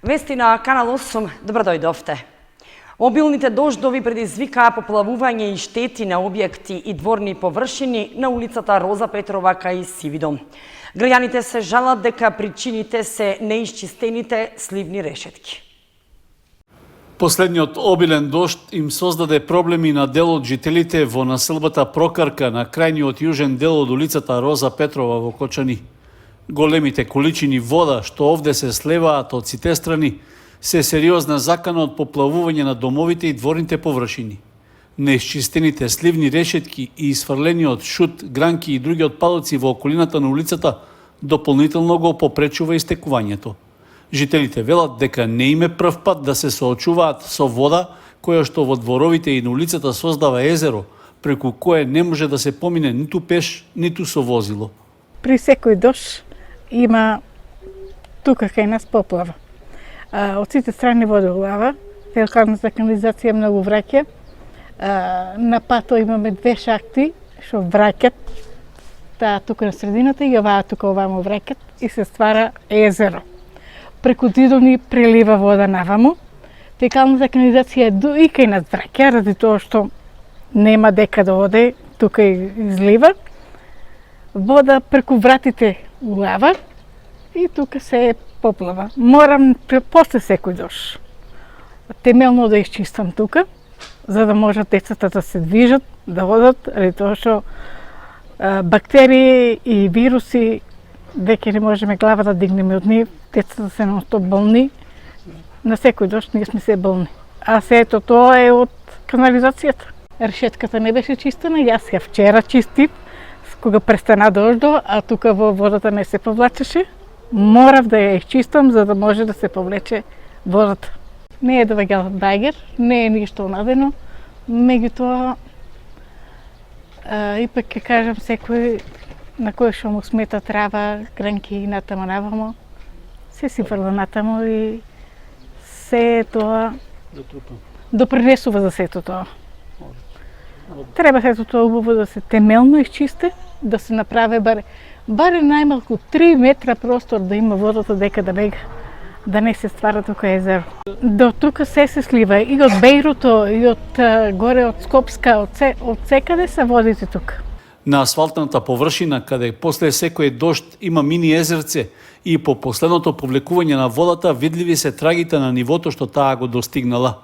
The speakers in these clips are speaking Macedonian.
Вести на Канал 8, добро дојдовте. Обилните дождови предизвикаа поплавување и штети на објекти и дворни површини на улицата Роза Петрова кај Сивидом. Граѓаните се жалат дека причините се неисчистените сливни решетки. Последниот обилен дожд им создаде проблеми на дел од жителите во населбата Прокарка на крајниот јужен дел од улицата Роза Петрова во Кочани. Големите количини вода што овде се слеваат од сите страни се сериозна закана од поплавување на домовите и дворните површини. Неисчистените сливни решетки и изфрлениот шут, гранки и други отпадоци во околината на улицата дополнително го попречува истекувањето. Жителите велат дека не им е прв пат да се соочуваат со вода која што во дворовите и на улицата создава езеро, преку кое не може да се помине ниту пеш, ниту со возило. При секој дожд има тука кај нас поплава. Од сите страни вода улава, фекалната канализација многу враќа. На пато имаме две шахти што враќат тука на средината и оваа тука овамо враќат и се ствара езеро. Преку дидони прелива вода наваму. Фекалната канализација и кај нас враќа, ради тоа што нема дека да оде, тука излива. Вода преку вратите улава и тука се поплава. Морам после секој дожд темелно да исчистам тука, за да можат децата да се движат, да одат, ради тоа што бактерии и вируси веќе не можеме глава да дигнеме од нив, децата се нон-стоп болни, на секој дожд ние сме се болни. А сето тоа е од канализацијата. Решетката не беше чистена, јас ја вчера чистив, кога престана дождо, а тука во водата не се повлачеше. Морав да ја изчистам за да може да се повлече водата. Не е довеѓал багер, не е ништо надено, меѓутоа ипак ќе кажам секој на кој што му смета трава, гранки и натамо навамо, се си фрла натамо и се тоа допринесува за сето тоа. Треба сето тоа убаво да се темелно изчисте, да се направи баре најмалку 3 метра простор да има водата дека да бега, да не се ствара тука езеро. До тука се слива и од Бејруто, и од горе од Скопска, од секаде се водите тука. На асфалтната површина, каде после секој дожд има мини езерце и по последното повлекување на водата видливи се трагите на нивото што таа го достигнала.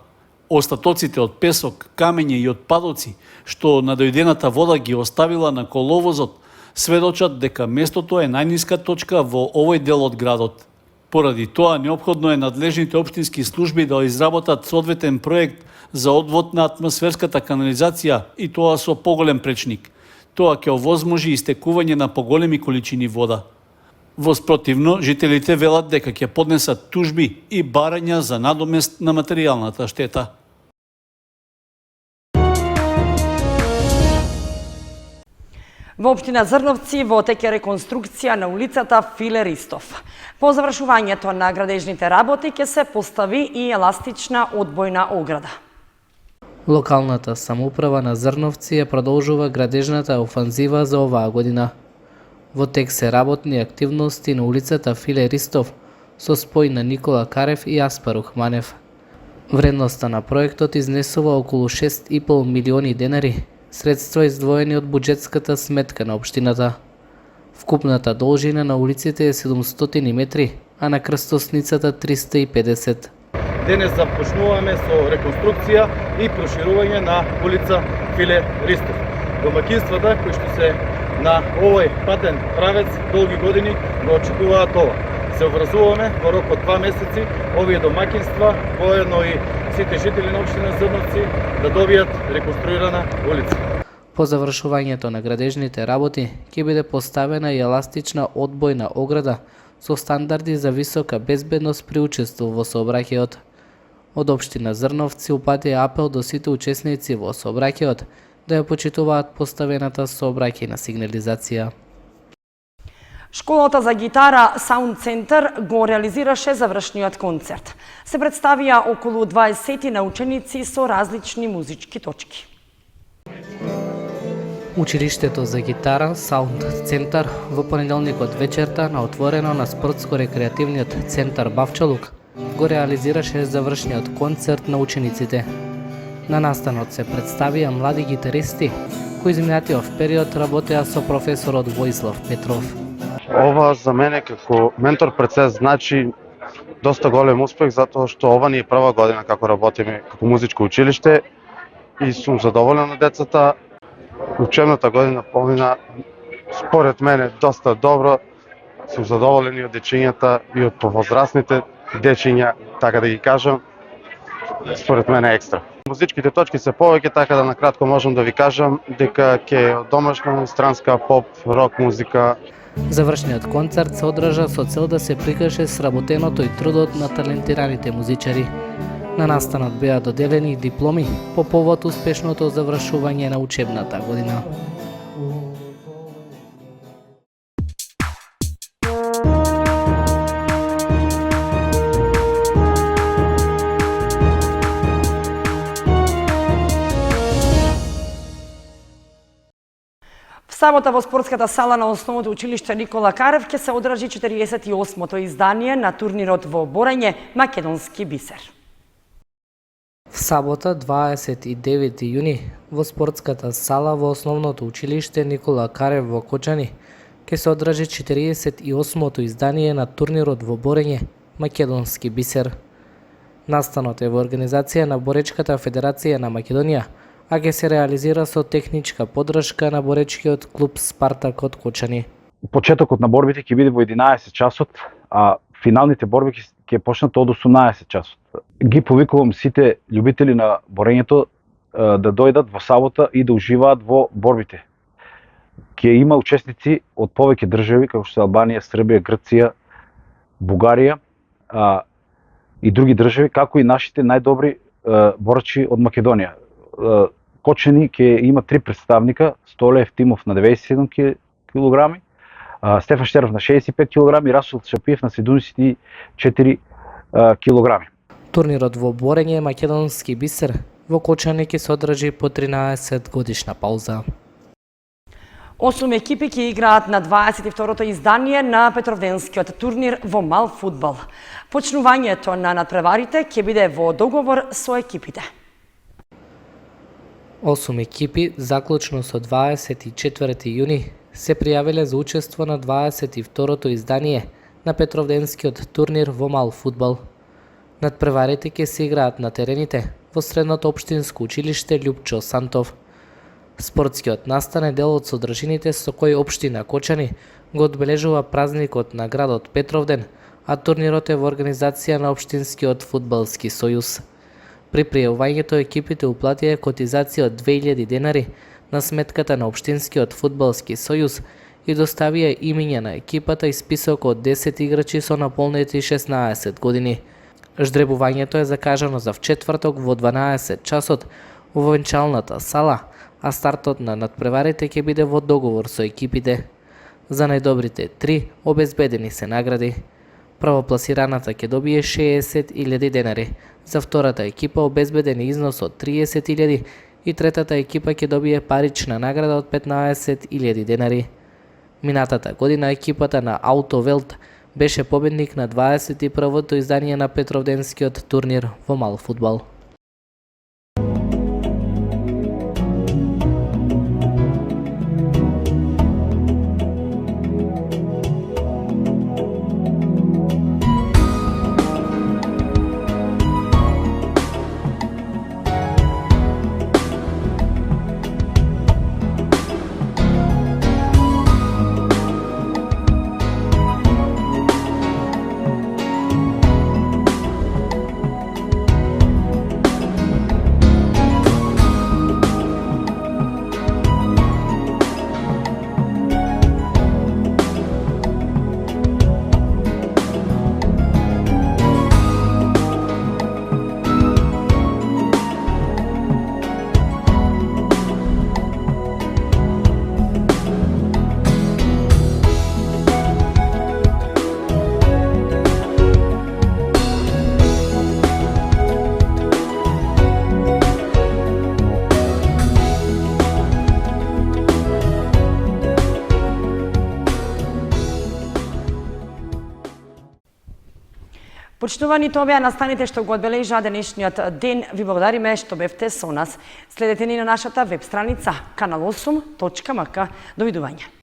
Остатоците од песок, камење и отпадоци што надојдената вода ги оставила на коловозот сведочат дека местото е најниска точка во овој дел од градот. Поради тоа неопходно е надлежните општински служби да изработат соодветен проект за одвод на атмосферската канализација и тоа со поголем пречник. Тоа ќе овозможи истекување на поголеми количини вода. Во спротивно, жителите велат дека ќе поднесат тужби и барања за надомест на материјалната штета. Во општина Зрновци во теќе реконструкција на улицата Филе Ристов. По завршувањето на градежните работи ќе се постави и еластична одбојна ограда. Локалната самоуправа на Зрновци ја продолжува градежната офанзива за оваа година. Во тек се работни активности на улицата Филе Ристов со спој на Никола Карев и Аспар Ухманев. Вредноста на проектот изнесува околу 6,5 милиони денари, средства издвоени од буџетската сметка на општината. Вкупната должина на улиците е 700 метри, а на крстосницата 350. Денес започнуваме со реконструкција и проширување на улица Филе Ристов. Домакинствата кои што се на овој патен правец долги години го очекуваат ова. Се образуваме во рок од 2 месеци овие домакинства, воедно и сите жители на општина Зрновци да добијат реконструирана улица. По завршувањето на градежните работи ќе биде поставена и еластична одбојна ограда со стандарди за висока безбедност при учество во сообраќајот. Од општина Зрновци упатија апел до сите учесници во сообраќајот да ја почитуваат поставената сообраќајна сигнализација. Школата за гитара Sound Center го реализираше завршниот концерт. Се представија околу 20 наученици со различни музички точки. Училиштето за гитара Sound Center во понеделникот вечерта на отворено на спортско-рекреативниот центар Бавчалук го реализираше завршниот концерт на учениците. На настанот се представија млади гитаристи кои изминатиот период работеа со професорот Воислав Петров. Ова за мене како ментор процес значи доста голем успех, затоа што ова ни е прва година како работиме како музичко училиште и сум задоволен на децата. Учебната година помина според мене доста добро. Сум задоволен и од дечињата и од повозрастните дечиња, така да ги кажам. Според мене екстра. Музичките точки се повеќе, така да накратко можам да ви кажам дека ќе од домашна, странска, поп, рок музика. Завршниот концерт се одржа со цел да се прикаже сработеното и трудот на талентираните музичари. На настанот беа доделени дипломи по повод успешното завршување на учебната година. Сабота во спортската сала на основното училиште Никола Карев ќе се одржи 48-то издание на турнирот во борење Македонски бисер. В сабота 29 јуни во спортската сала во основното училиште Никола Карев во Кочани ќе се одржи 48-то издание на турнирот во борење Македонски бисер. Настанот е во организација на Боречката федерација на Македонија, а ќе се реализира со техничка поддршка на боречкиот клуб Спартак од Кочани. Почетокот на борбите ќе биде во 11 часот, а финалните борби ќе почнат од 18 часот. Ги повикувам сите љубители на борењето да дојдат во сабота и да уживаат во борбите. Ќе има учесници од повеќе држави како што се Албанија, Србија, Грција, Бугарија и други држави, како и нашите најдобри борачи од Македонија. Кочани ќе има 3 представника: Столе Евтимов на 97 кг, Стефан Штеров на 65 кг и Расул Шапиев на 74 кг. Турнирот во борење Македонски бисер во Кочани ќе се одржи по 13 годишна пауза. 8 екипи ќе играат на 22-то издание на Петровденскиот турнир во мал фудбал. Почнувањето на надпреварите ќе биде во договор со екипите. 8 екипи, заклучно со 24 јуни, се пријавиле за учество на 22-то издание на Петровденскиот турнир во мал фудбал. Надпреварите ќе се играат на терените во средното општинско училиште Љупчо Сантов. Спортскиот настан е дел од содржините со кои општина Кочани го одбележува празникот на градот Петровден, а турнирот е во организација на Општинскиот фудбалски сојуз. При пријавувањето екипите уплатија котизација од 2000 денари на сметката на Општинскиот фудбалски сојуз и доставија имиња на екипата и список од 10 играчи со наполнети 16 години. Ждребувањето е закажано за вчетврток во 12 часот во венчалната сала, а стартот на надпреварите ќе биде во договор со екипите. За најдобрите 3 обезбедени се награди. Првопласираната ќе добие 60.000 денари, за втората екипа обезбеден износ од 30.000 и третата екипа ќе добие парична награда од 15.000 денари. Минатата година екипата на Аутовелт беше победник на 21-то издание на Петровденскиот турнир во мал фудбал. Почитувани, тоа беа настаните што го одбележаа денешниот ден. Ви благодариме што бевте со нас. Следете ни на нашата веб страница kanal8.mk. Довидување.